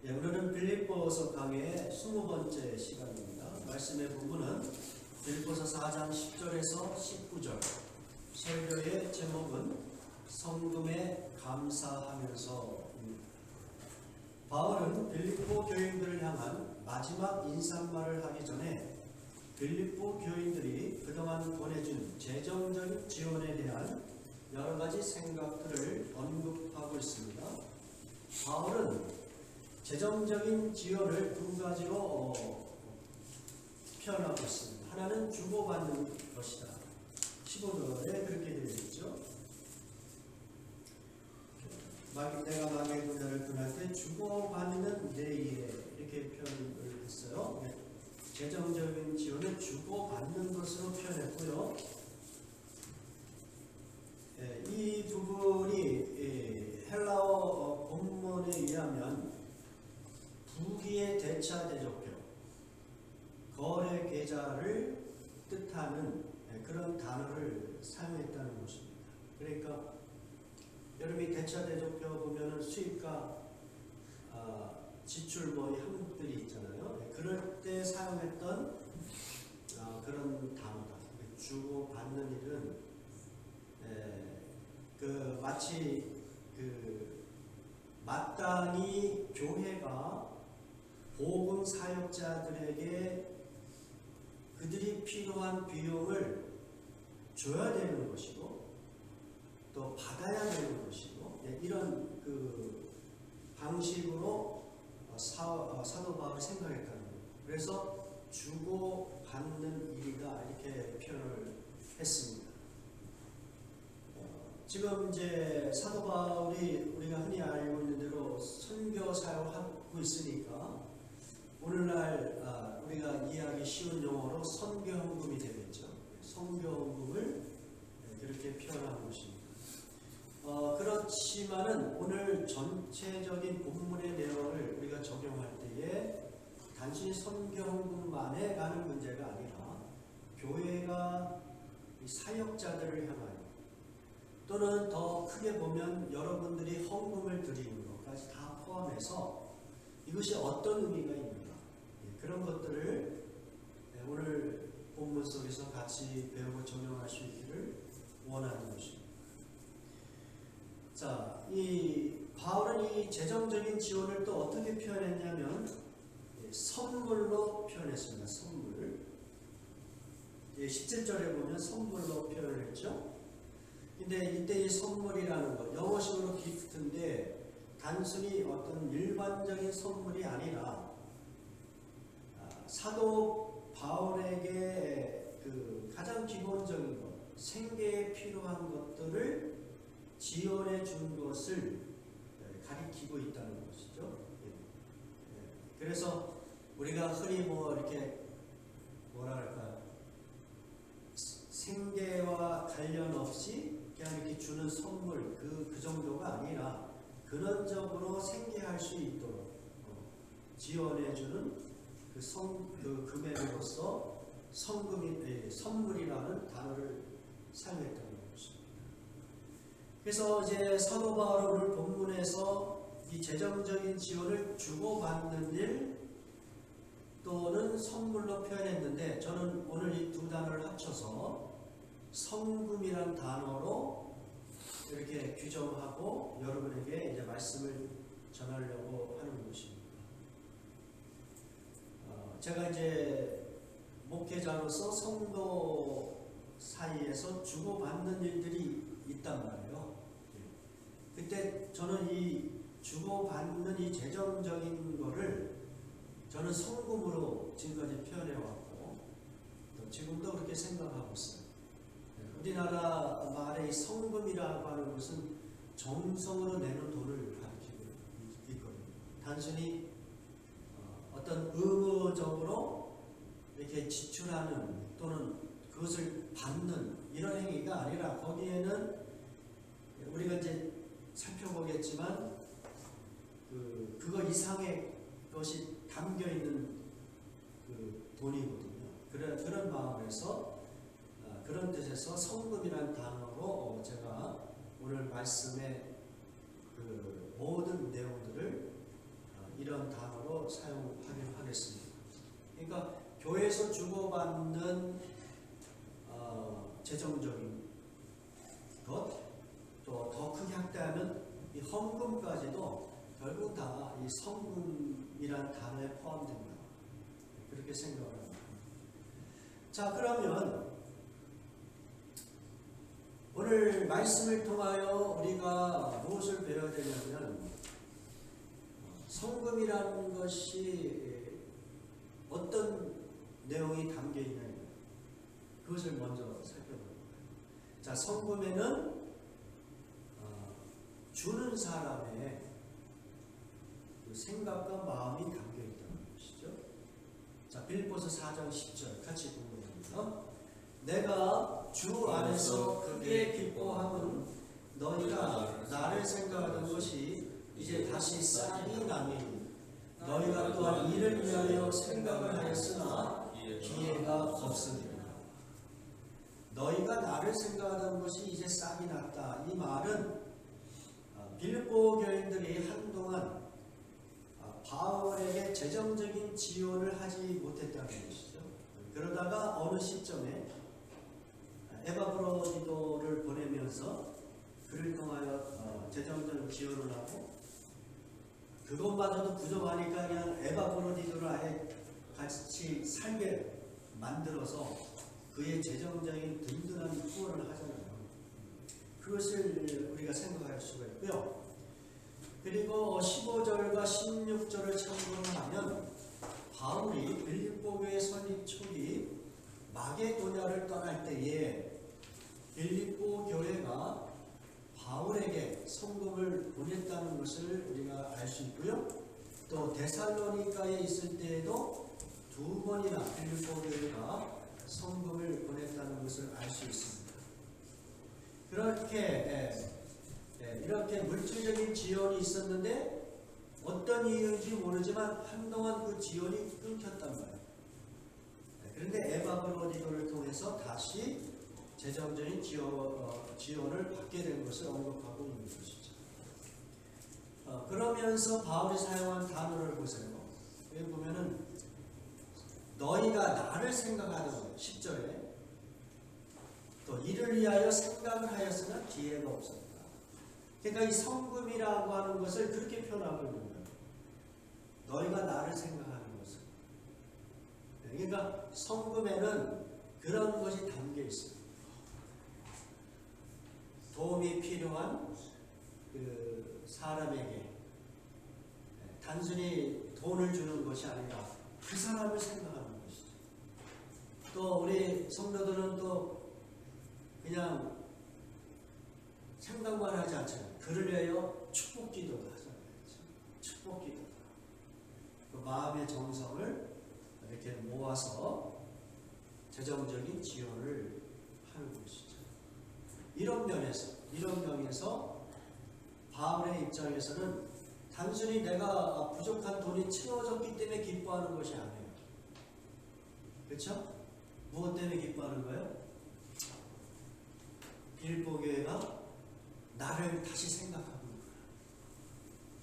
오늘은 빌립보서 강의 20번째 시간입니다. 말씀의 부분은 빌립보서 4장 10절에서 19절. 설교의 제목은 성금에 감사하면서입니다. 바울은 빌립보 교인들을 향한 마지막 인사말을 하기 전에 빌립보 교인들이 그동안 보내준 재정적인 지원에 대한 여러 가지 생각들을 언급하고 있습니다. 바울은 재정적인 지원을 두 가지로 표현하고 있습니다. 하나는 주고받는 것이다. 15절에 그렇게 되어 있죠. 내가 마귀의 군대를 떠날 때 주고받는 내 일에 이렇게 표현을 했어요. 재정적인 지원을 주고받는 것으로 표현했고요. 이 부분이 헬라어 본문에 의하면 부기의 대차 대조표, 거래 계좌를 뜻하는 그런 단어를 사용했다는 것입니다. 그러니까 여러분이 대차 대조표 보면은 수입과 지출 이 항목들이 있잖아요. 그럴 때 사용했던 그런 단어다. 주고 받는 일은 마치 마땅히 교회가 복음 사역자들에게 그들이 필요한 비용을 줘야 되는 것이고 또 받아야 되는 것이고 이런 방식으로 사도 바울이 생각했다는 거예요. 그래서 주고 받는 일이다 이렇게 표현을 했습니다. 지금 이제 사도 바울이 우리가 흔히 알고 있는 대로 선교 사역을 하고 있으니까 오늘날 우리가 이해하기 쉬운 용어로 선교헌금이 되겠죠. 선교헌금을 그렇게 표현한 것입니다. 그렇지만은 오늘 전체적인 본문의 내용을 우리가 적용할 때에 단순히 선교헌금만에 가는 문제가 아니라 교회가 사역자들을 향하여 또는 더 크게 보면 여러분들이 헌금을 드리는 것까지 다 포함해서 이것이 어떤 의미가 있는가, 그런 것들을 오늘 본문 속에서 같이 배우고 적용할 수 있기를 원하는 것입니다. 자, 이 바울은 이 재정적인 지원을 또 어떻게 표현했냐면 선물로 표현했습니다. 선물. 17절에 보면 선물로 표현을 했죠. 근데 이때 이 선물이라는 것, 영어식으로 기프트인데 단순히 어떤 일반적인 선물이 아니라 사도 바울에게 가장 기본적인 것, 생계에 필요한 것들을 지원해 준 것을 가리키고 있다는 것이죠. 그래서 우리가 흔히 이렇게 생계와 관련 없이 그냥 이렇게 주는 선물 그 정도가 아니라 근원적으로 생계할 수 있도록 지원해주는 그 금액으로서 선물이라는 단어를 사용했다는 것입니다. 그래서 이제 사도 바울은 오늘 본문에서 이 재정적인 지원을 주고받는 일 또는 선물로 표현했는데 저는 오늘 이 두 단어를 합쳐서 성금이란 단어로 이렇게 규정하고 여러분에게 이제 말씀을 전하려고 하는 것입니다. 제가 이제 목회자로서 성도 사이에서 주고받는 일들이 있단 말이에요. 그때 저는 이 주고받는 이 재정적인 거를 저는 성금으로 지금까지 표현해왔고 또 지금도 그렇게 생각하고 있어요. 우리나라 말의 이 성금이라고 하는 것은 정성으로 내는 돈을 가리키고 있거든요. 단순히 어떤 의무적으로 이렇게 지출하는 또는 그것을 받는 이런 행위가 아니라 거기에는 우리가 이제 살펴보겠지만 그거 이상의 것이 담겨 있는 돈이거든요. 그런 마음에서 그런 뜻에서 성금이라는 단어로 제가 오늘 말씀의 모든 내용들을 이런 단어로 사용하겠습니다. 그러니까 교회에서 주고받는 재정적인 것, 또 더 크게 확대하면 이 헌금까지도 결국 다 이 성금이란 단어에 포함된다. 그렇게 생각을 합니다. 자, 그러면 오늘 말씀을 통하여 우리가 무엇을 배워야 되냐면 성금이라는 것이 어떤 내용이 담겨 있느냐, 그것을 먼저 살펴보는 거예요. 자, 성금에는 주는 사람의 그 생각과 마음이 담겨 있다는 것이죠. 자, 빌립보서 4장 10절 같이 공부합니다. 내가 주 안에서 크게 기뻐함은 너희가 나를 생각하던 것이 이제 다시 싹이 나니 너희가 또한 이를 위하여 생각을 하였으나 기회가 없으니라. 너희가 나를 생각하던 것이 이제 싹이 났다. 이 말은 빌립보 교인들이 한동안 바울에게 재정적인 지원을 하지 못했다는 것이죠. 그러다가 어느 시점에 에바브로디도를 보내면서 그를 통하여 재정적인 지원을 하고, 그것마저도 부족하니까 그냥 에바브로디도를 아예 같이 살게 만들어서 그의 재정적인 든든한 후원을 하잖아요. 그것을 우리가 생각할 수가 있고요. 그리고 15절과 16절을 참고를 하면 바울이 빌립보 교회 설립 초기 마게도냐를 떠날 때에 빌립보 교회가 바울에게 성금을 보냈다는 것을 우리가 알 수 있고요. 또 데살로니가에 있을 때에도 2번이나 빌립보 교회가 성금을 보냈다는 것을 알 수 있습니다. 이렇게 물질적인 지원이 있었는데 어떤 이유인지 모르지만 한동안 그 지원이 끊겼단 말이에요. 그런데 에바브로디도를 통해서 다시 재정적인 지원을 받게 된 것을 언급하고 있는 것이죠. 그러면서 바울이 사용한 단어를 보세요. 여기 보면은 너희가 나를 생각하는 거예요. 10절에 또 이를 위하여 생각을 하였으나 기회가 없었다. 그러니까 이 성금이라고 하는 것을 그렇게 표현하고 있는 거예요. 너희가 나를 생각하는 것을. 그러니까 성금에는 그런 것이 담겨 있어요. 도움이 필요한 그 사람에게 단순히 돈을 주는 것이 아니라 그 사람을 생각하는 것이죠. 또 우리 성도들은 또 그냥 생각만 하지 않잖아요. 그를 위하여 축복 기도도 하잖아요. 축복 기도. 그 마음의 정성을 이렇게 모아서 재정적인 지원을 하는 것이죠. 이런 면에서 바울의 입장에서는 단순히 내가 부족한 돈이 채워졌기 때문에 기뻐하는 것이 아니에요. 그렇죠? 무엇 때문에 기뻐하는 거예요? 빌립보 교회가 나를 다시 생각하고 있구나.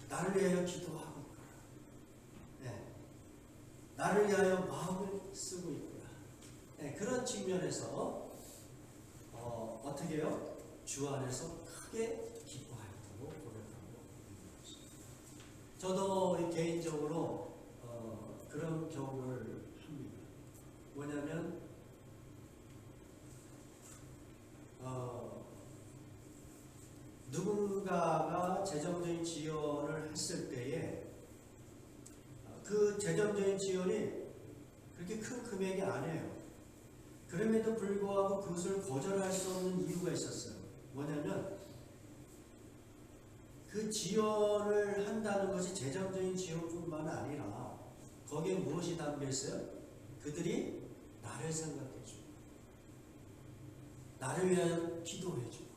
나를 위하여 기도하고 있구나. 네. 나를 위하여 마음을 쓰고 있구나. 네. 그런 측면에서 어떻게 해요? 주 안에서 크게 기뻐하였다고 고백하고 있는 것입니다. 저도 개인적으로 그런 경험을 합니다. 뭐냐면 누군가가 재정적인 지원을 했을 때에 그 재정적인 지원이 그렇게 큰 금액이 아니에요. 그럼에도 불구하고 그것을 거절할 수 없는 이유가 있었어요. 뭐냐면 그 지원을 한다는 것이 재정적인 지원뿐만 아니라 거기에 무엇이 담겨 있어요? 그들이 나를 생각해주고 나를 위하여 기도해주고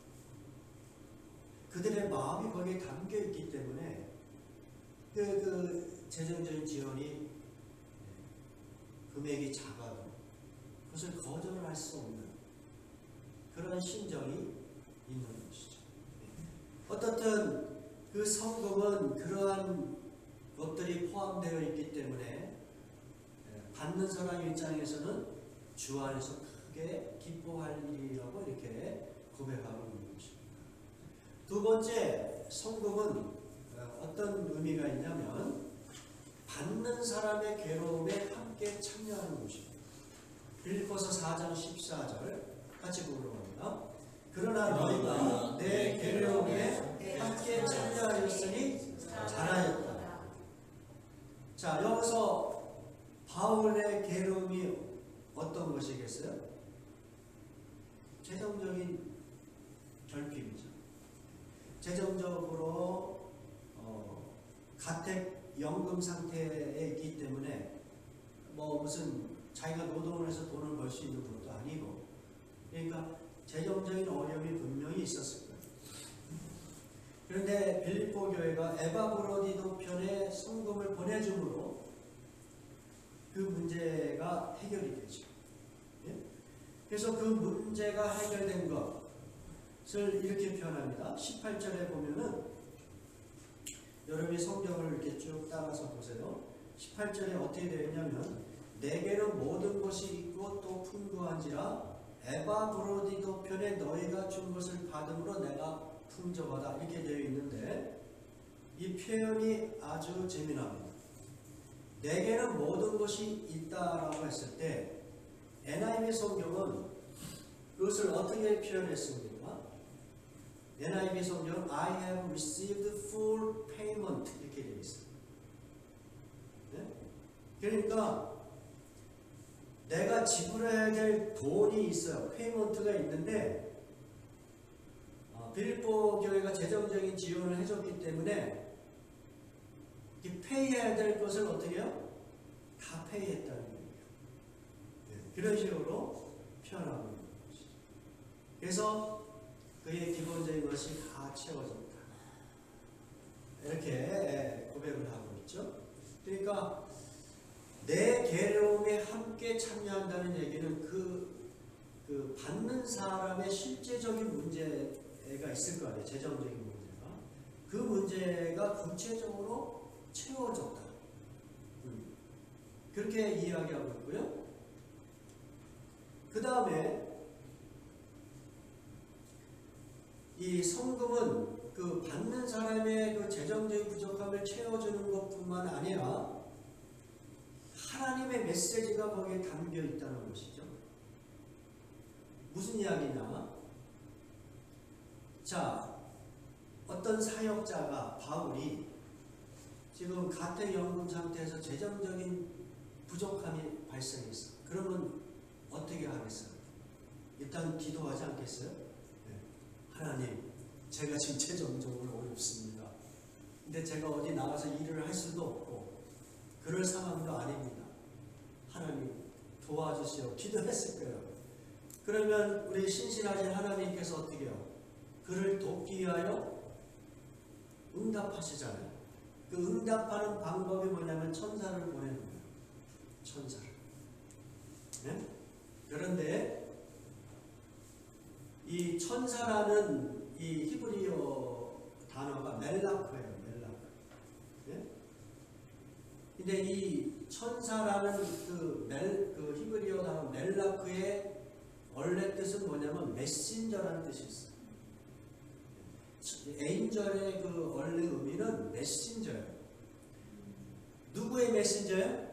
그들의 마음이 거기에 담겨 있기 때문에 그 재정적인 지원이 금액이 작아도 그것을 거절을 할 수 없는 그런 심정이 있는 것이죠. 어떻든 그 성금은 그러한 것들이 포함 포함되어 있기 때문에 받는 사람 입장에서는 주 안에서 크게 기뻐할 일이라고 이렇게 고백하고 있는 것입니다. 두 번째, 성금은 어떤 의미가 있냐면 받는 사람의 괴로움에 함께 참여하는 것입니다. 빌립보서 4장 14절 같이 보러갑니다. 그러나 너희가 내 괴로움에 함께 참여하였으니 잘하였다. 자, 여기서 바울의 괴로움이 어떤 것이겠어요? 재정적인 결핍이죠. 재정적으로 가택 연금 상태에 있기 때문에 뭐 무슨 자기가 노동을 해서 돈을 벌 수 있는 것도 아니고, 그러니까 재정적인 어려움이 분명히 있었을 거예요. 그런데 빌립보 교회가 에바브로디도 편에 성금을 보내줌으로 그 문제가 해결이 되죠. 예? 그래서 그 문제가 해결된 것을 이렇게 표현합니다. 18절에 보면은 여러분이 성경을 이렇게 쭉 따라서 보세요. 18절에 어떻게 되어 있냐면 내게는 모든 것이 있고 또 풍부한지라 에바브로디도 편에 너희가 준 것을 받음으로 내가 풍족하다 이렇게 되어 있는데, 이 표현이 아주 재미납니다. 내게는 모든 것이 있다라고 했을 때 NIV 성경은 그것을 어떻게 표현했습니까? NIV 성경은 I have received full payment 이렇게 되어 있어요. 네? 그러니까 내가 지불해야 될 돈이 있어요. 페이먼트가 있는데 빌립보 교회가 재정적인 지원을 해줬기 때문에 이 페이해야 될 것을 어떻게 해요? 다 페이했다는 거예요. 그런 식으로 표현하고 있는 것이죠. 그래서 그의 기본적인 것이 다 채워졌다. 이렇게 고백을 하고 있죠. 그러니까 내 괴로움에 함께 참여한다는 얘기는 그 받는 사람의 실제적인 문제가 있을 거 아니에요. 재정적인 문제가. 그 문제가 구체적으로 채워졌다. 그렇게 이야기하고 있고요. 그 다음에 이 성금은 그 받는 사람의 그 재정적인 부족함을 채워주는 것뿐만 아니라 하나님의 메시지가 거기에 담겨 있다는 것이죠. 무슨 이야기냐? 자, 어떤 사역자가 바울이 지금 가택연금 상태에서 재정적인 부족함이 발생했어. 그러면 어떻게 하겠어요? 일단 기도하지 않겠어요? 네. 하나님, 제가 지금 재정적으로 어렵습니다. 근데 제가 어디 나가서 일을 할 수도 없고 그럴 상황도 아닙니다. 하나님 도와주시오. 기도했을 거예요. 그러면 우리 신실하신 하나님께서 어떻게 해요? 그를 돕기 위하여 응답하시잖아요. 그 응답하는 방법이 뭐냐면 천사를 보내는 거예요. 천사를. 네? 그런데 이 천사라는 이 히브리어 단어가 멜라크예요. 멜라크. 네? 근데 이 천사라는 그 히브리어 단어 멜라크의 원래 뜻은 뭐냐면 메신저라는 뜻이 있어요. 에인절의 그 원래 의미는 메신저예요. 누구의 메신저예요?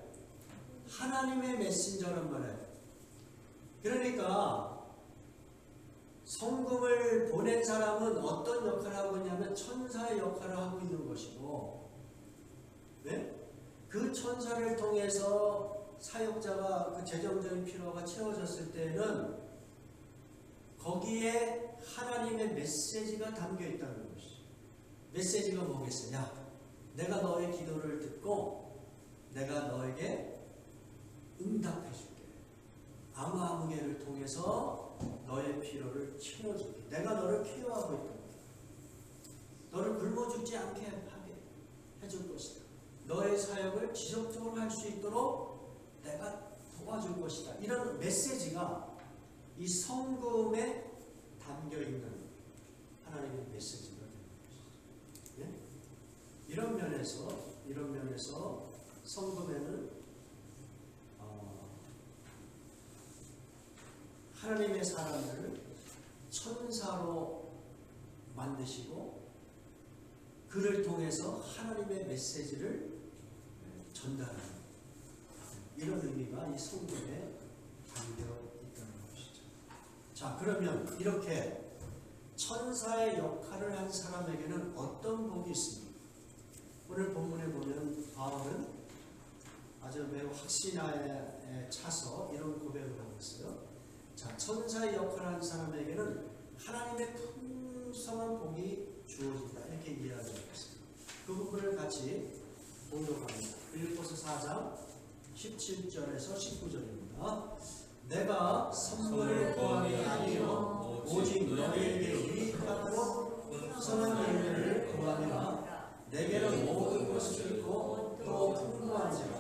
하나님의 메신저란 말이에요. 그러니까 성금을 보낸 사람은 어떤 역할을 하고 있냐면 천사의 역할을 하고 있는 것이고, 네? 그 천사를 통해서 사역자가 그 재정적인 필요가 채워졌을 때는 거기에 하나님의 메시지가 담겨 있다는 것이죠. 메시지가 뭐겠어요? 야, 내가 너의 기도를 듣고 내가 너에게 응답해 줄게. 아무개를 통해서 너의 필요를 채워줄게. 내가 너를 케어하고 있다. 너를 굶어 죽지 않게 하게 해줄 것이다. 너의 사역을 지속적으로 할 수 있도록 내가 도와줄 것이다. 이런 메시지가 이 성금에 담겨있는 하나님의 메시지가 되는 것이죠. 네? 이런 면에서 성금에는 하나님의 사람들을 천사로 만드시고 그를 통해서 하나님의 메시지를 전달하는 이런 의미가 이 성금에 담겨 있다는 것이죠. 자, 그러면 이렇게 천사의 역할을 한 사람에게는 어떤 복이 있습니까? 오늘 본문에 보면 바울은 아주 매우 확신하에 차서 이런 고백을 하고 있어요. 자, 천사의 역할을 한 사람에게는 하나님의 풍성한 복이 주어진다. 이렇게 이해하고 있습니다. 그 부분을 같이 공독합니다. 빌립보서 4장 17절에서 19절입니다. 내가 선물을 구함이 아니요 오직 너희에게 유익하도록 풍성한 열매를 구하며 내게는 모든 것을 있고 또 풍부한지라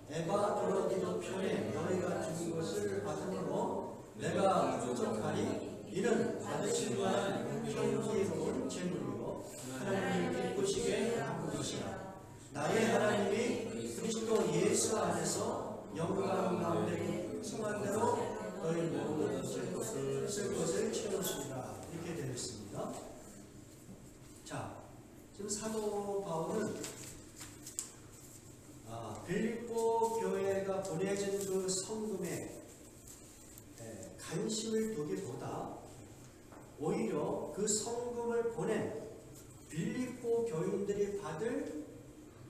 에바 도로디도 편에 너희가 준 것을 받음으로 내가 부족하니 이는 받으신 만한 형기로운 재물이고 하나님을 기쁘시게 하는 것이라. 나의 하나님이 그리스도 예수 안에서 영광 가운데 풍성한 대로 너희 모든 쓸 것을 채우시리라. 이렇게 되어 있습니다. 자, 지금 사도 바울은 빌립보 교회가 보내진 그 성금에 관심을 두기보다 오히려 그 성금을 보낸 빌립보 교인들이 받을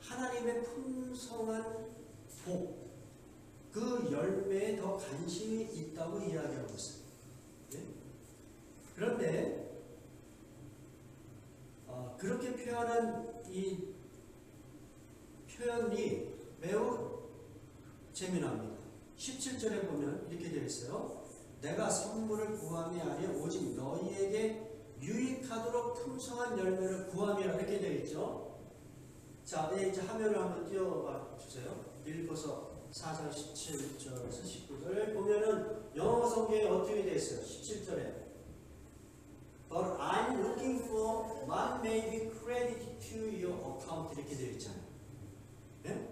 하나님의 풍성한 복, 그 열매에 더 관심이 있다고 이야기하고 있습니다. 네? 그런데 그렇게 표현한 이 표현이 매우 재미납니다. 17절에 보면 이렇게 되어 있어요. 내가 선물을 구함이 아니라 오직 너희에게 유익하도록 풍성한 열매를 구함이라 이렇게 되어 있죠. 자, 이제 화면을 한번 띄워봐 주세요. 빌립보서 4장 17절에서 19절 보면은 영어 성경에 어떻게 되어 있어요? 17절에 But I'm looking for what may be credited to your account 이렇게 되어 있잖아요. 네?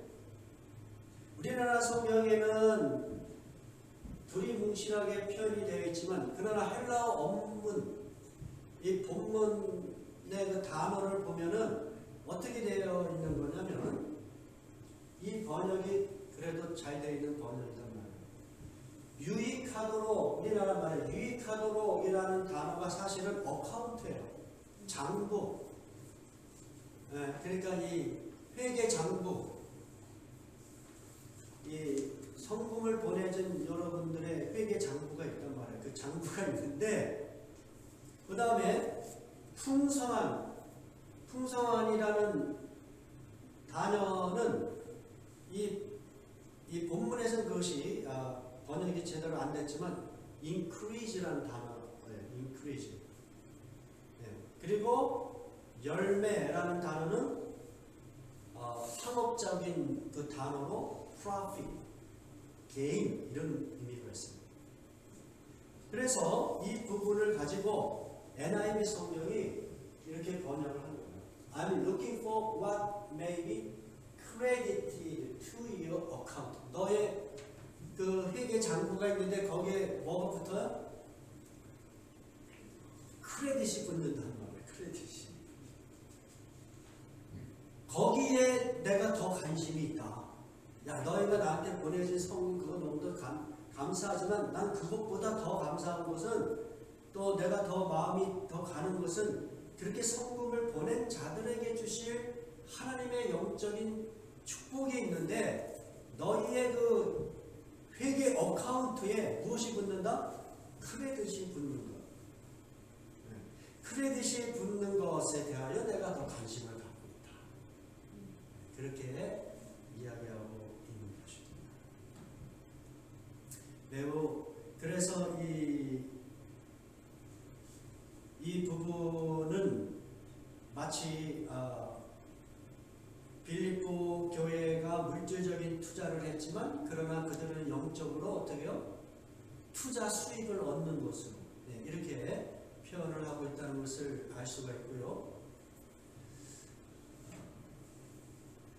우리나라 성경에는 두리뭉실하게 표현이 되어 있지만 그러나 헬라어 원문 이 본문의 그 단어를 보면은 어떻게 되어 있는 거냐면 이 번역이 그래도 잘 되어 있는 번역이란 말이에요. 유익하도록 우리나라 말에 유익하도록이라는 단어가 사실은 어카운트예요. 장부. 그러니까 이 회계 장부 이 성금을 보내준 여러분들의 회계 장부가 있단 말이에요. 그 장부가 있는데 그 다음에 풍성한이라는 단어는 이 본문에서는 그것이 번역이 제대로 안 됐지만 increase라는 단어예요. increase. 네. 그리고 열매라는 단어는 상업적인 그 단어로 profit, gain 이런 의미가 있습니다. 그래서 이 부분을 가지고 NIV 성경이 이렇게 번역을 한 거예요. I'm looking for what may be credited to your account. 너의 그 회계 장부가 있는데 거기에 뭐가 붙어요? 크레딧이 붙는다는 말이에요. 크레딧이. 거기에 내가 더 관심이 있다. 야, 너희가 나한테 보내준 성금 그거 너무도 감사하지만 난 그것보다 더 감사한 것은 또 내가 더 마음이 더 가는 것은 그렇게 성금을 보낸 자들에게 주실 하나님의 영적인 축복이 있는데 너희의 그 회계 어카운트에 무엇이 붙는다? 크레딧이 붙는 것. 크레딧이 붙는 것에 대하여 내가 더 관심을 갖고 있다. 그렇게 이야기하고 있는 것입니다. 매우 그래서 이 부분은 마치 빌립보 교회가 물질적인 투자를 했지만 그러나 그들은 영적으로 어떻게 해요? 투자 수익을 얻는 것으로 이렇게 표현을 하고 있다는 것을 알 수가 있고요.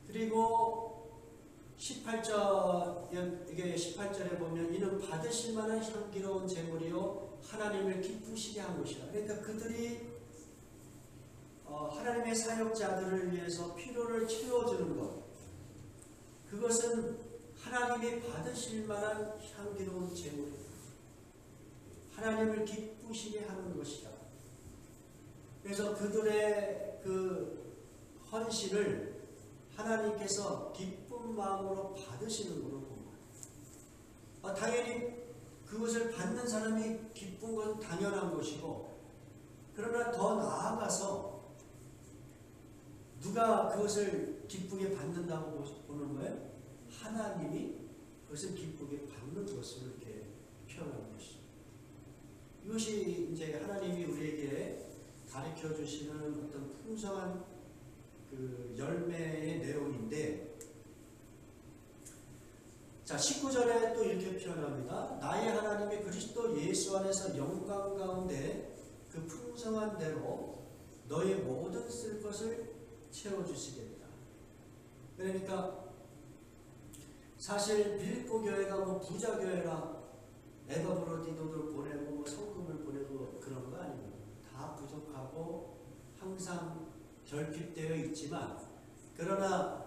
그리고 18절, 이게 18절에 보면 이는 받으실 만한 향기로운 제물이요 하나님을 기쁘시게 한 것이라. 그러니까 그들이 하나님의 사역자들을 위해서 필요를 채워주는 것, 그것은 하나님이 받으실 만한 향기로운 제물이다. 하나님을 기쁘시게 하는 것이다. 그래서 그들의 그 헌신을 하나님께서 기쁜 마음으로 받으시는 것을 봅니다. 당연히 그것을 받는 사람이 기쁜 것은 당연한 것이고, 그러나 더 나아가서 누가 그것을 기쁘게 받는다고 보는 거예요? 하나님이 그것을 기쁘게 받는 것을 이렇게 표현하는 것이죠. 이것이 이제 하나님이 우리에게 가르쳐 주시는 어떤 풍성한 그 열매의 내용인데, 자 19절에 또 이렇게 표현합니다. 나의 하나님이 그리스도 예수 안에서 영광 가운데 그 풍성한 대로 너의 모든 쓸 것을 채워주시겠다. 그러니까 사실 빌립보 교회가 뭐 부자 교회라 에바브로디도를 보내고 뭐 성금을 보내고 그런 거 아닙니다. 다 부족하고 항상 결핍되어 있지만, 그러나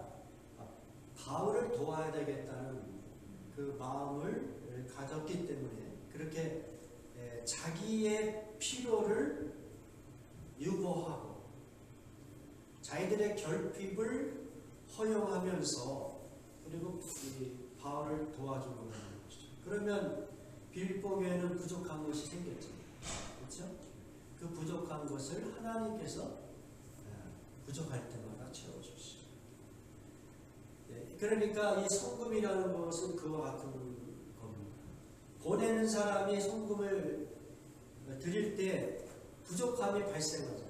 바울을 도와야 되겠다는 그 마음을 가졌기 때문에 그렇게 자기의 필요를 유보하고 자기들의 결핍을 허용하면서 그리고 바울을 도와주는 것이죠. 그러면 빌립보 교회는 부족한 것이 생겼죠. 그렇죠? 그 부족한 것을 하나님께서 부족할 때마다 채워주시죠. 그러니까 이 성금이라는 것은 그와 같은 겁니다. 보내는 사람이 성금을 드릴 때 부족함이 발생하잖아요.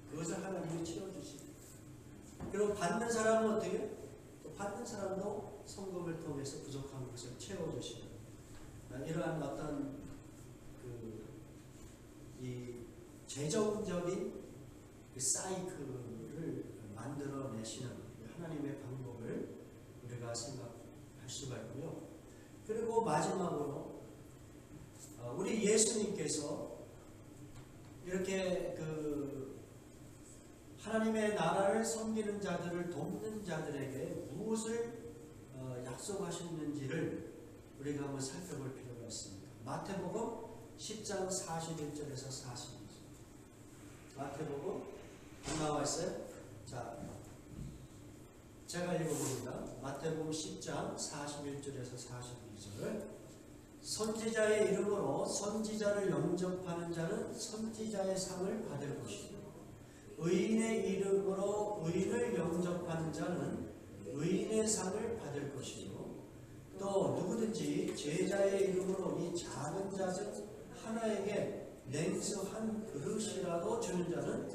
그것을 하나님이 채워주시죠. 그리고 받는 사람은 어떻게 해요? 또 받는 사람도 성금을 통해서 부족한 것을 채워주시죠. 이러한 어떤 이 재정적인 그 사이클을 만들어내시는 하나님의 방법을 우리가 생각할 수가 있고요. 그리고 마지막으로 우리 예수님께서 이렇게 그 하나님의 나라를 섬기는 자들을 돕는 자들에게 무엇을 약속하셨는지를 우리가 한번 살펴볼 필요가 있습니다. 마태복음 10장 41절에서 42절. 마태복음 나와 있어요? 자, 제가 읽어봅니다. 마태복음 10장 41절에서 42절. 선지자의 이름으로 선지자를 영접하는 자는 선지자의 상을 받을 것이요, 의인의 이름으로 의인을 영접하는 자는 의인의 상을 받을 것이요, 또 누구든지 제자의 이름으로 이 작은 자들 하나에게 냉수 한 그릇이라도 주는 자는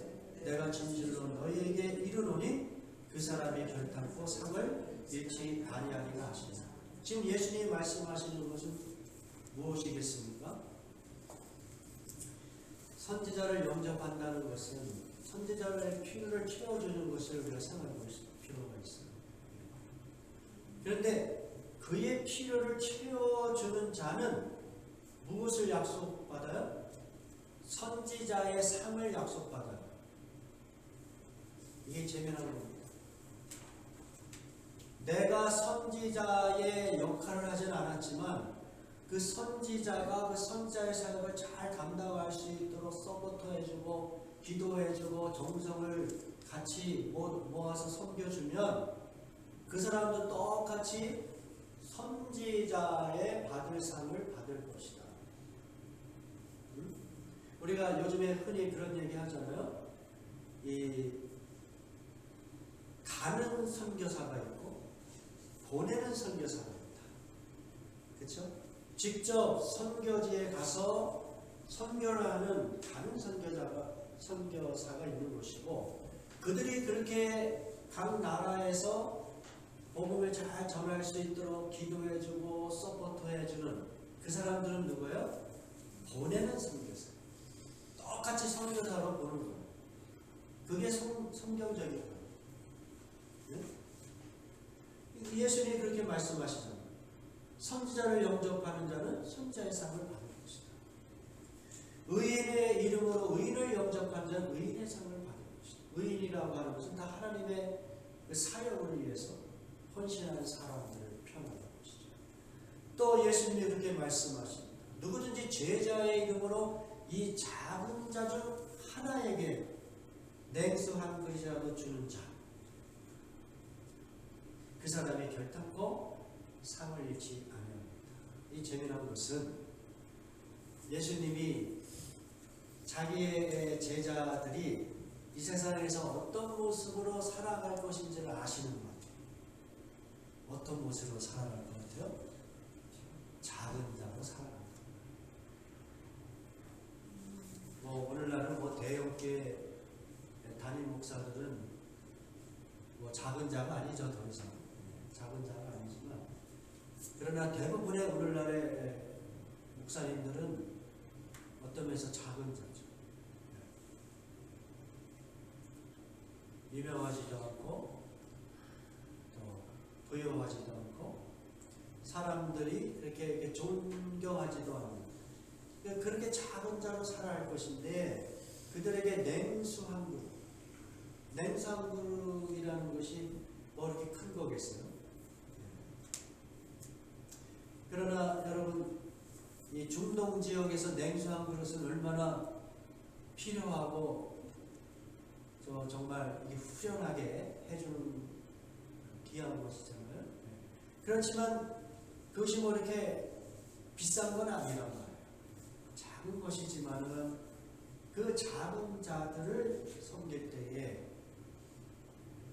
내가 진실로 너희에게 이르노니 그 사람이 결탄코 상을 잃지 아니하리라 하시니라. 지금 예수님이 말씀하시는 것은 무엇이겠습니까? 선지자를 영접한다는 것은 선지자의 필요를 채워주는 것을 우리가 생각해 볼 필요가 있어요. 그런데 그의 필요를 채워주는 자는 무엇을 약속받아요? 선지자의 상을 약속받아요. 이게 재미난 겁니다. 내가 선지자의 역할을 하진 않았지만 그 선지자가 그 선지자의 사역을 잘 감당할 수 있도록 서포트해주고 기도해주고 정성을 같이 모아서 섬겨주면 그 사람도 똑같이 선지자의 받을 상을 받을 것이다. 우리가 요즘에 흔히 그런 얘기 하잖아요. 이 가는 선교사가 있고 보내는 선교사가 있다. 그렇죠? 직접 선교지에 가서 선교를 하는 가는 선교사가 있는 것이고, 그들이 그렇게 각 나라에서 복음을 잘 전할 수 있도록 기도해주고 서포트해주는 그 사람들은 누구예요? 보내는 선교사. 똑같이 선교사로 보는 거예요. 그게 성경적인 거예요. 예수님이 그렇게 말씀하시잖아요. 선지자를 영접하는 자는 선지자의 상을 받을 것이다. 의인의 이름으로 의인을 영접하는 자는 의인의 상을 받을 것이다. 의인이라고 하는 것은 다 하나님의 그 사역을 위해서 헌신하는 사람들을 표현하는 것이죠. 또 예수님이 그렇게 말씀하십니다. 누구든지 제자의 이름으로 이 작은 자 중 하나에게 냉수 한 그릇이라도 주는 자, 그 사람이 결단코 상을 잃지 아니합니다. 이 재미난 것은 예수님이 자기의 제자들이 이 세상에서 어떤 모습으로 살아갈 것인지를 아시는 것 같아요. 어떤 모습으로 살아갈 것 같아요? 작은 자로 살아갑니다. 뭐 오늘날은 뭐 대형교회 담임 목사들은 뭐 작은 자가 아니죠. 더 이상 작은 자가 아니지만, 그러나 대부분의 오늘날의 목사님들은 어떤 면에서 작은 자죠. 유명하지도 않고 또 부유하지도 않고 사람들이 그렇게 존경하지도 않는, 그렇게 작은 자로 살아갈 것인데, 그들에게 냉수 한 그릇, 냉수 한 그릇이라는 것이 뭐 이렇게 큰 거겠어요? 그러나 여러분, 이 중동 지역에서 냉수 한 그릇은 얼마나 필요하고 정말 이게 후련하게 해주는 귀한 것이잖아요. 그렇지만 그것이 뭐 이렇게 비싼 건 아니란 말이에요. 작은 것이지만은 그 작은 자들을 섬길 때에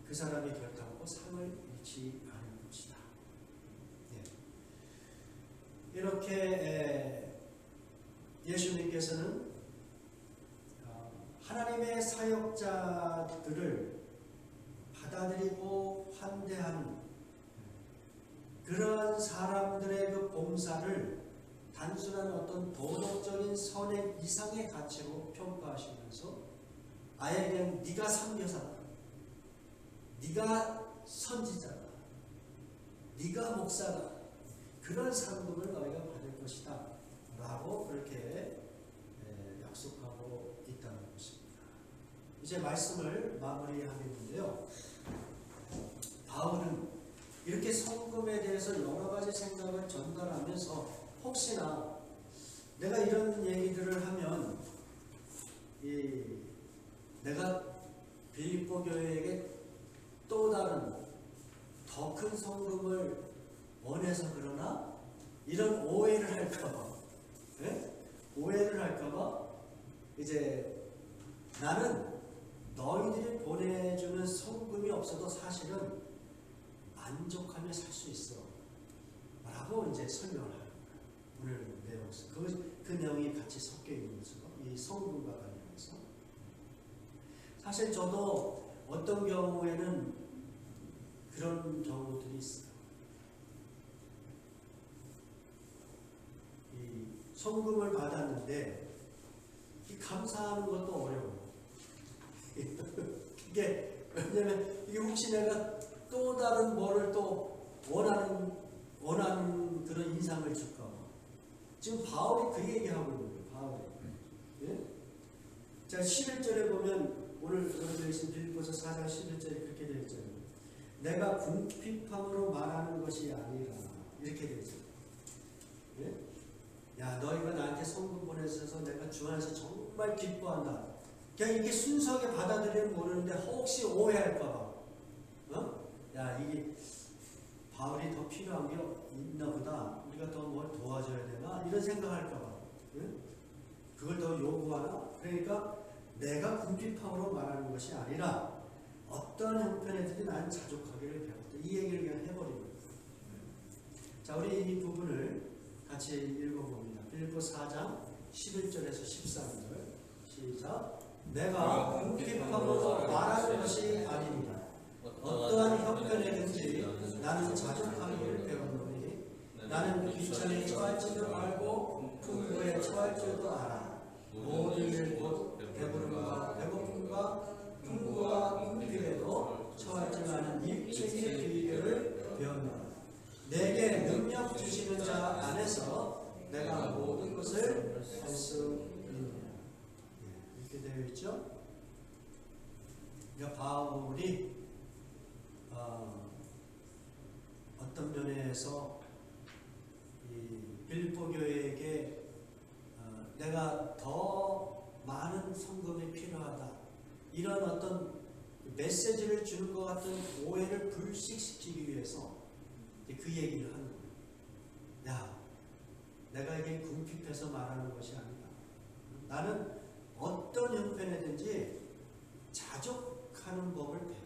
그 사람이 결단코 상을 잃지 않을 것이다. 이렇게 예수님께서는 하나님의 사역자들을 받아들이고 환대하는 그러한 사람들의 그 봉사를 단순한 어떤 도덕적인 선행 이상의 가치로 평가하시면서 아예 그냥 네가 선교사다, 네가 선지자다, 네가 목사다, 그런 상급을 너희가 받을 것이다 라고 그렇게 약속하고 있다는 것입니다. 이제 말씀을 마무리하겠는데요. 바울은 이렇게 성금에 대해서 여러 가지 생각을 전달하면서 혹시나 내가 이런 얘기들을 하면 내가 빌립보 교회에게 또 다른 더 큰 성금을 원해서 그러나 이런 오해를 할까봐, 오해를 할까봐 이제 나는 너희들이 보내주는 성금이 없어도 사실은 만족하며 살 수 있어 라고 이제 설명을 하는 거예요. 오늘 내용에서 그 내용이 같이 섞여 있는 거죠. 이 성금과 관련해서 사실 저도 어떤 경우에는 그런 경우들이 있어요. 이 성금을 받았는데 이 감사하는 것도 어려워요. 이게 왜냐면 이게 혹시 내가 또 다른 뭐를 또 원하는 그런 인상을 줄까 봐. 지금 바울이 그 얘기하고 있는 거예요. 바울이. 예? 자, 11절에 보면 오늘 여러분들 계신 빌립보서 4장 11절에 그렇게 되어 있잖아요. 내가 궁핍함으로 말하는 것이 아니라 이렇게 되어 있어요. 예? 야, 너희가 나한테 성금 보내셔서 내가 주 안에서 정말 기뻐한다. 그냥 이렇게 순수하게 받아들이면 모르는데 혹시 오해할까봐. 야, 이게 바울이 더 필요한 게 있나 보다. 우리가 더 뭘 도와줘야 되나? 이런 생각할까봐. 그걸 더 요구하나? 그러니까 내가 궁핍함으로 말하는 것이 아니라 어떤 형편에든지 나는 자족하기를 배웠다. 이 얘기를 그냥 해버리는 거예요. 자, 우리 이 부분을 같이 읽어봅니다. 빌립보 4장 11절에서 13절 시작. 내가 궁핍함으로 말하는 것이 아닙니다. 어떠한 형편에든지 나는 자족하기를 배웠노니 나는 귀천에 처할 줄도 알고 풍부에 처할 줄도 알아. 모든 일 곧 배부름과 배고픔과 풍부와 궁핍에도 처할 줄 아는 입증의 비결을 되었노라. 내게 능력 주시는 자 안에서 내가 모든 것을 할 수 있느니라. 이렇게 되어 있죠. 그러니까 바울이 어떤 면에서 이 빌립보 교회에게 내가 더 많은 성금이 필요하다, 이런 어떤 메시지를 주는 것 같은 오해를 불식시키기 위해서 그 얘기를 하는 거예요. 야, 내가 이게 궁핍해서 말하는 것이 아니다. 나는 어떤 형편이든지 자족하는 법을 배웠다.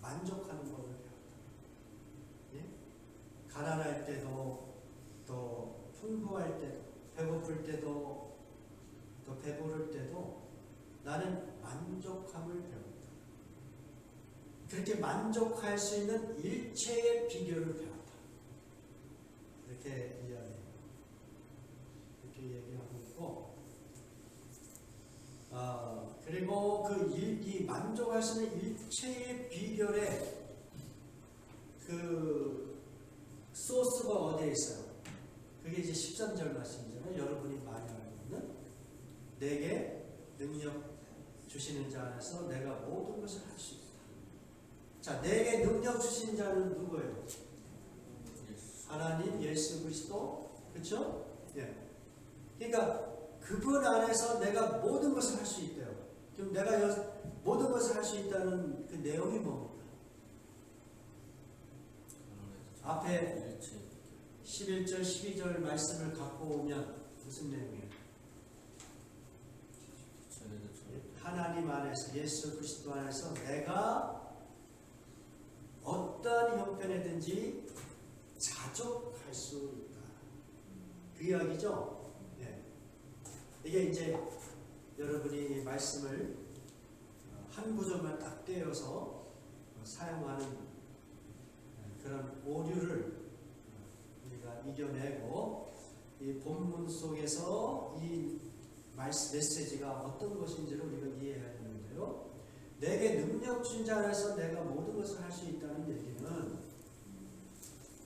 만족하는 법을 배웠다. 예? 가난할 때도, 또 풍부할 때도, 배고플 때도, 또 배부를 때도 나는 만족함을 배웠다. 그렇게 만족할 수 있는 일체의 비결을 배웠다. 이렇게 이야기해요. 이렇게 얘기하고 있고, 그리고 이 만족할 수 있는 일체의 비결의 그 소스가 어디에 있어요? 그게 이제 13절 말씀이잖아요. 여러분이 많이 알고 있는 내게 능력 주시는 자 안에서 내가 모든 것을 할 수 있다. 자, 내게 능력 주신 자는 누구예요? 하나님 예수 그리스도, 그렇죠? 예. 그러니까 그분 안에서 내가 모든 것을 할 수 있대요. 그럼 내가 모든 것을 할 수 있다는 그 내용이 뭡니까? 앞에 11절, 12절 말씀을 갖고 오면 무슨 내용이에요? 하나님 안에서, 예수 그리스도 안에서 내가 어떠한 형편이든지 자족할 수 있다. 그 이야기죠? 네. 이게 이제 여러분이 말씀을 한 구절만 딱 떼어서 사용하는 그런 오류를 우리가 이겨내고, 이 본문 속에서 이 메시지가 어떤 것인지를 우리가 이해해야 되는데요. 내게 능력 준 자 안에서 내가 모든 것을 할 수 있다는 얘기는,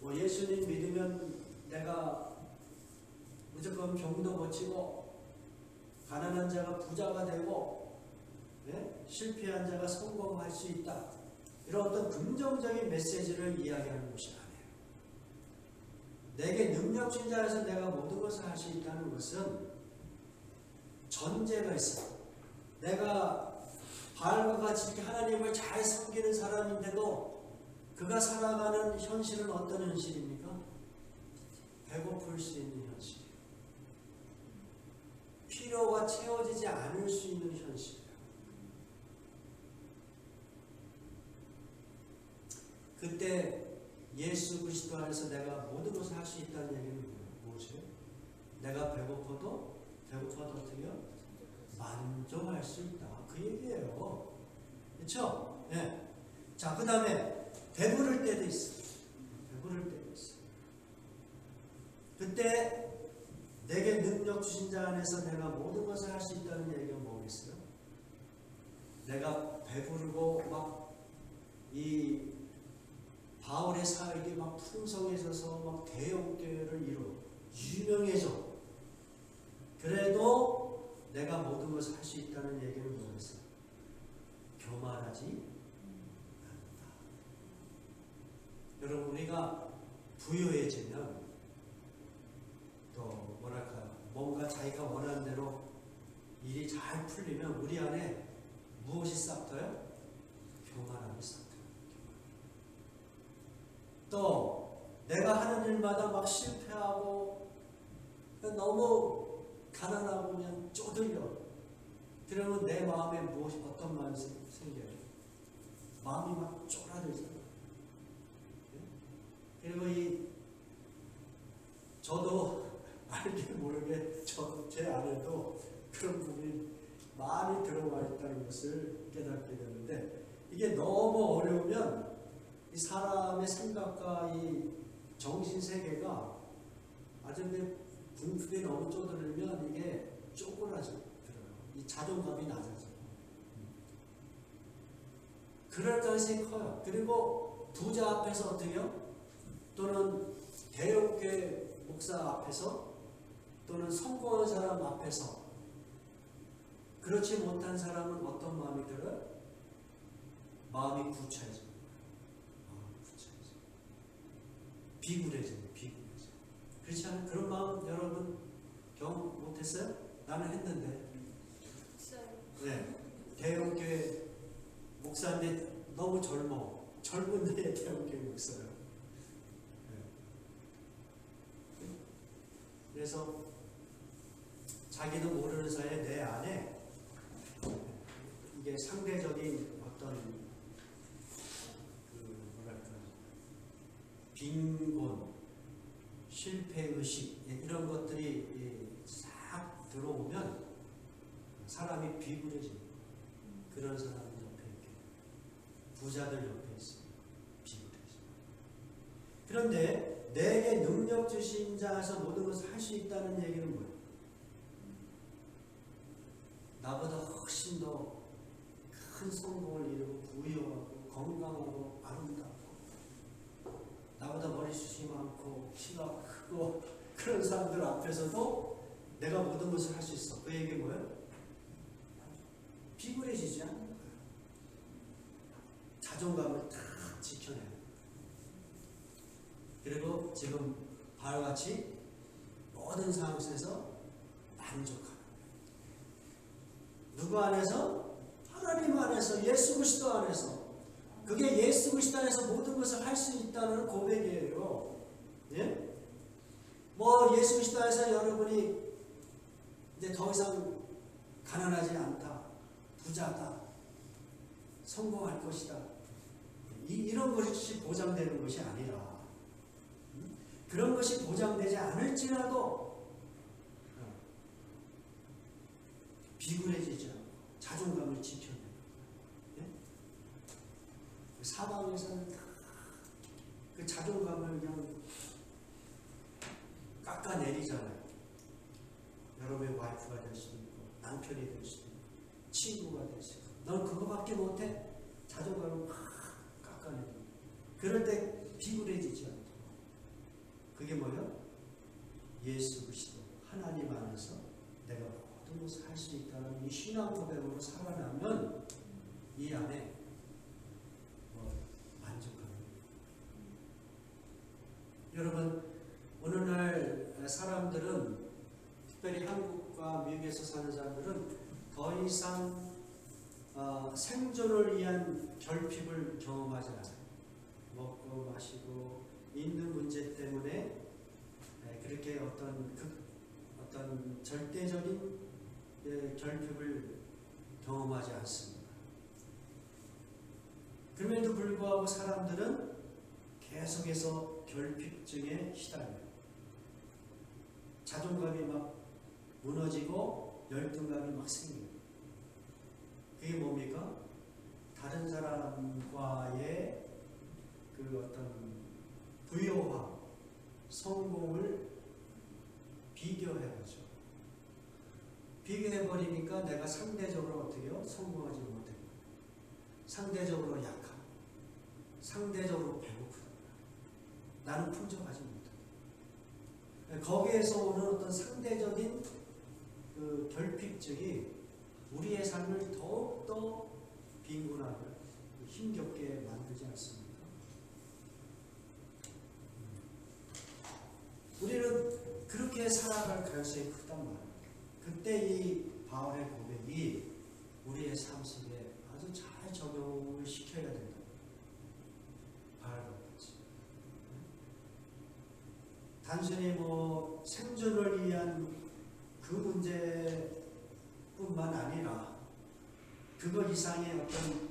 뭐 예수님 믿으면 내가 무조건 병도 고치고, 가난한 자가 부자가 되고, 예? 실패한 자가 성공할 수 있다, 이런 어떤 긍정적인 메시지를 이야기하는 것이 아니에요. 내게 능력 준 자 안에서 내가 모든 것을 할 수 있다는 것은 전제가 있어요. 내가 바알과 같이 이렇게 하나님을 잘 섬기는 사람인데도 그가 살아가는 현실은 어떤 현실입니까? 배고플 수 있는 현실이에요. 필요가 채워지지 않을 수 있는 현실이에요. 그때 예수 그리스도 안에서 내가 모든 것을 할 수 있다는 얘기는 무엇이에요? 내가 배고파도 어떻게요? 만족할 수 있다. 그 얘기예요. 그렇죠? 네. 자, 그 다음에 배부를 때도 있어요. 배부를 때도 있어요. 그때 내게 능력 주신 자 안에서 내가 모든 것을 할 수 있다는 얘기가 뭐겠어요? 내가 배부르고 막 이 바울의 사역이 막 풍성해져서 막 대형교회를 이루고 유명해져. 그래도 내가 모든 것을 할 수 있다는 얘기는 뭐겠어요? 교만하지 않는다. 여러분, 우리가 부유해지면 또 뭐랄까요? 뭔가 자기가 원하는 대로 일이 잘 풀리면 우리 안에 무엇이 싹터요? 교만함이 싹터요. 또 내가 하는 일마다 막 실패하고 너무 가난하고 그냥 쪼들려. 그러면 내 마음에 무엇이, 어떤 마음이 생겨요? 마음이 막 쪼라들잖아요. 그리고 저도 알게 모르게 제 안에도 그런 부분이 많이 들어와 있다는 것을 깨닫게 되는데, 이게 너무 어려우면 이 사람의 생각과 이 정신세계가 아주 분풀이 너무 쪼들면 이게 쪼그라져요. 이 자존감이 낮아져요. 그럴 가능성이 커요. 그리고 부자 앞에서 어떻게요? 또는 대형교회 목사 앞에서 또는 성공한 사람 앞에서 그렇지 못한 사람은 어떤 마음이 들어요? 마음이 구차해져. 비굴해져요. 비굴해져. 그렇지 않아요? 그런 마음 여러분 경험 못했어요? 나는 했는데. 네. 대형교회 목사인데 너무 젊은데 대형교회 목사예요. 네. 그래서 자기도 모르는 사이에 내 안에 이게 상대적인 어떤 빈곤, 실패의식 이런 것들이 싹 들어오면 사람이 비굴해집니다. 그런 사람이 옆에 이렇게 부자들 옆에 있습니다. 비굴해집니다. 그런데 내게 능력 주신 자에서 모든 것을 할 수 있다는 얘기는 뭐예요? 나보다 훨씬 더 큰 성공을 이루고 부유하고 건강하고 아름답고 나보다 머리숱이 많고 키가 크고 그런 사람들 앞에서도 내가 모든 것을 할 수 있어. 그 얘기 뭐예요? 비굴해지지 않는 거예요. 자존감을 다 지켜내요. 그리고 지금 바와 같이 모든 상황에서 만족하는 누구 안에서? 하나님 안에서, 예수 그리스도 안에서. 그게 예수 그리스도 안에서 모든 것을 할 수 있다는 고백이에요. 예? 뭐 예수 그리스도 안에서 여러분이 이제 더 이상 가난하지 않다, 부자다, 성공할 것이다. 이런 것이 보장되는 것이 아니라 그런 것이 보장되지 않을지라도 비굴해지지 않고 자존감을 지켜내는 예? 사방에서는 다 그 자존감을 그냥 깎아내리잖아요. 여러분의 와이프가 될 수도 있고 남편이 될 수도 있고 친구가 될 수도 있고 넌 그거밖에 못해? 자존감을 막 깎아내리고 그럴 때 비굴해지지 않고 그게 뭐예요? 예수 그리스도 하나님 안에서 내가 모든 것을 할 수 있다는 이 신앙 고백으로 살아나면 이 안에 만족합니다. 여러분 오늘날 사람들은 특별히 한국과 미국에서 사는 사람들은 더 이상 생존을 위한 결핍을 경험하지 않아요. 먹고 마시고 있는 문제 때문에 그렇게 어떤 절대적인 결핍을 경험하지 않습니다. 그럼에도 불구하고 사람들은 계속해서 결핍증에 시달려요. 자존감이 막 무너지고 열등감이 막 생겨요. 그게 뭡니까? 다른 사람과의 그 어떤 부요함, 성공을 비교해야죠. 비교해버리니까 내가 상대적으로 어떻게 해요? 성공하지 못해요. 상대적으로 약하고 상대적으로 배고프다. 나는 풍족하지 못해요. 거기에서 오는 어떤 상대적인 그 결핍증이 우리의 삶을 더욱더 빈곤하고 힘겹게 만들지 않습니까? 우리는 그렇게 살아갈 가능성이 크단 말이에요. 그때 이 바울의 고백이 우리의 삶 속에 아주 잘 적용을 시켜야 된다. 바울과 같이. 단순히 뭐 생존을 위한 그 문제뿐만 아니라 그것 이상의 어떤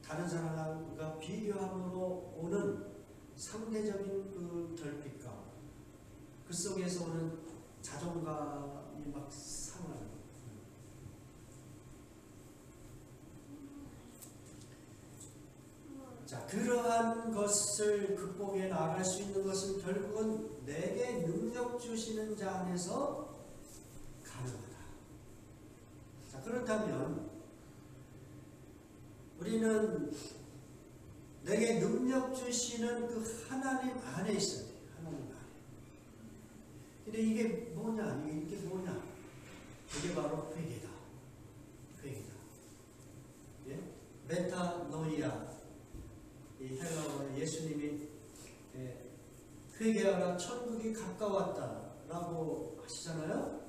다른 사람과 비교함으로 오는 상대적인 그 결핍감, 그 속에서 오는 자존감이 막 상하는. 자, 그러한 것을 극복해 나갈 수 있는 것은 결국은 내게 능력 주시는 자 안에서 가능하다. 자, 그렇다면 우리는 내게 능력 주시는 그 하나님 안에 있어야 돼요. 하나님 안에. 근데 이게 뭐냐? 이게 뭐냐? 이게 바로 회개다. 회개다. 예? 메타노이아. 이 헬라어로 예수님이 회개하라 천국이 가까웠다라고 하시잖아요.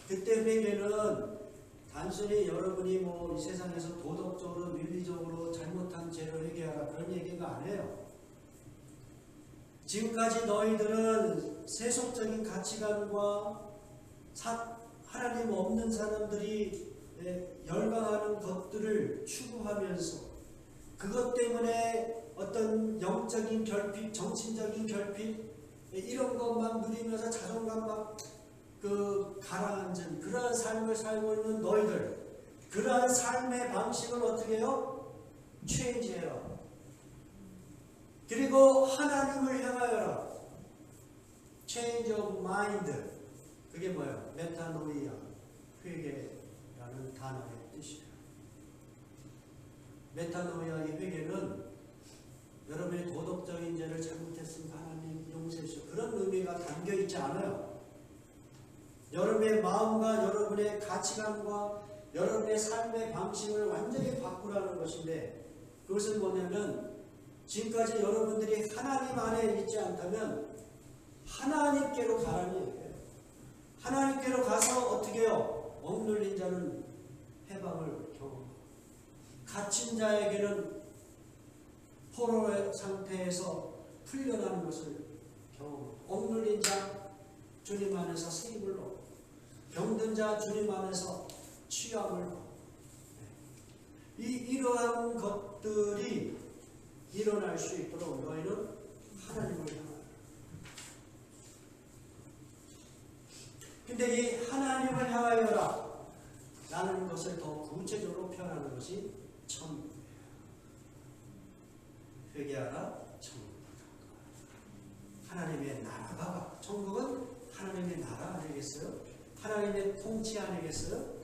그때 회개는 단순히 여러분이 뭐 이 세상에서 도덕적으로 윤리적으로 잘못한 죄를 회개하라 그런 얘기가 아니에요. 지금까지 너희들은 세속적인 가치관과 하나님 없는 사람들이 열광하는 것들을 추구하면서 그것 때문에 어떤 영적인 결핍, 정신적인 결핍 이런 것만 누리면서 자존감 막 가라앉은 그러한 삶을 살고 있는 너희들, 그러한 삶의 방식을 어떻게 해요? 체인지해라. 그리고 하나님을 향하여라. Change of mind. 그게 뭐예요? 메타노이아, 회개라는 단어의 뜻이에요. 메타노이아의 회개는 여러분의 도덕적인 죄를 잘못했으니까 하나님 용서해 주시오. 그런 의미가 담겨 있지 않아요. 여러분의 마음과 여러분의 가치관과 여러분의 삶의 방식을 완전히 바꾸라는 것인데, 그것은 뭐냐면 지금까지 여러분들이 하나님 안에 있지 않다면 하나님께로 가라는 얘기예요. 하나님께로 가서 어떻게 해요? 억눌린 자는 해방을 경험하고, 갇힌 자에게는 포로의 상태에서 풀려나는 것을 경험하고, 억눌린 자 주님 안에서 새 힘을 얻고, 병든 자 주님 안에서 취함을 얻고, 이러한 것들이 일어날 수 있도록 너희는 하나님을 향하라. 근데 이 하나님을 향하여라 라는 것을 더 구체적으로 표현하는 것이 천국이에요. 회개하라, 천국이다. 하나님의 나라가, 천국은 하나님의 나라 아니겠어요? 하나님의 통치 아니겠어요?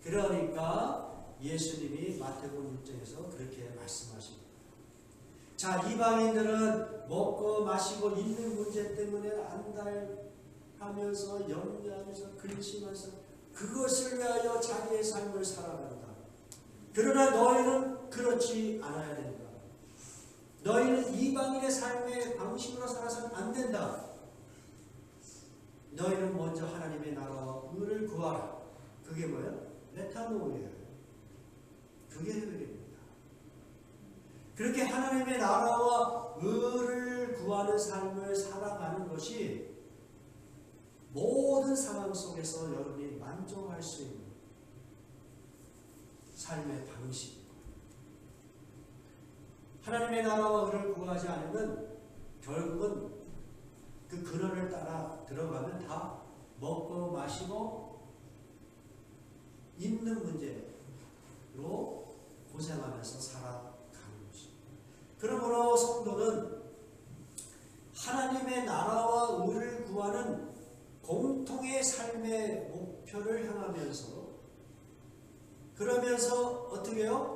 그러니까 예수님이 마태복음 6장에서 그렇게 말씀하십니다. 자, 이방인들은 먹고 마시고 있는 문제 때문에 안달하면서 염려하면서 근심하면서 그것을 위하여 자기의 삶을 살아간다. 그러나 너희는 그렇지 않아야 된다. 너희는 이방인의 삶의 방식으로 살아서는 안 된다. 너희는 먼저 하나님의 나라와 의를 구하라. 그게 뭐예요? 메타노이아예요. 그게 회개입니다. 그렇게 하나님의 나라와 의를 구하는 삶을 살아가는 것이 모든 상황 속에서 여러분이 만족할 수 있는 삶의 방식. 하나님의 나라와 의를 구하지 않으면 결국은 그 근원을 따라 들어가면 다 먹고 마시고 있는 문제로 고생하면서 살아가는 것입니다. 그러므로 성도는 하나님의 나라와 의를 구하는 공통의 삶의 목표를 향하면서, 그러면서 어떻게 해요?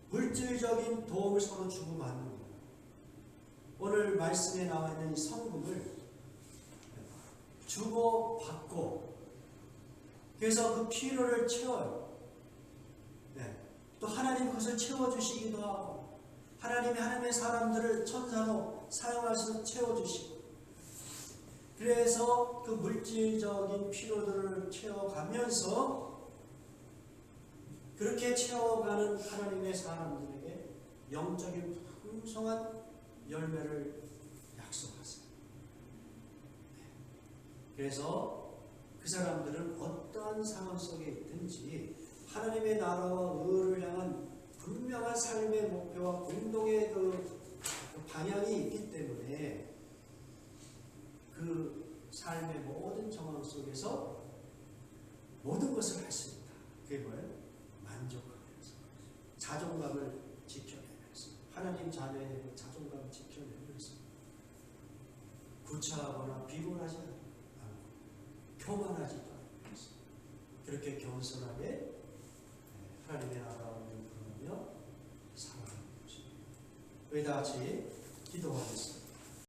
물질적인 도움을 서로 주고받는 거예요. 오늘 말씀에 나와 있는 이 성금을 주고받고, 그래서 그 필요를 채워요. 네. 또 하나님 그것을 채워주시기도 하고, 하나님이 하나님의 사람들을 천사로 사용하셔서 채워주시고, 그래서 그 물질적인 필요들을 채워가면서 그렇게 채워가는 하나님의 사람들에게 영적인 풍성한 열매를 약속하세요. 그래서 그 사람들은 어떠한 상황 속에 있든지 하나님의 나라와 의를 향한 분명한 삶의 목표와 공동의 그 방향이 있기 때문에 그 삶의 모든 정황 속에서 모든 것을 할 수 있다. 그게 뭐예요? 만족하면서, 자존감을 지켜내면서, 하나님 자녀의 그 자존감을 지켜내면서 구차하거나 비굴하지 않고 교만하지도 않으면서 그렇게 겸손하게 하나님의 나라를 부르며 살아가는 것입니다. 우리 다 같이 기도하겠습니다.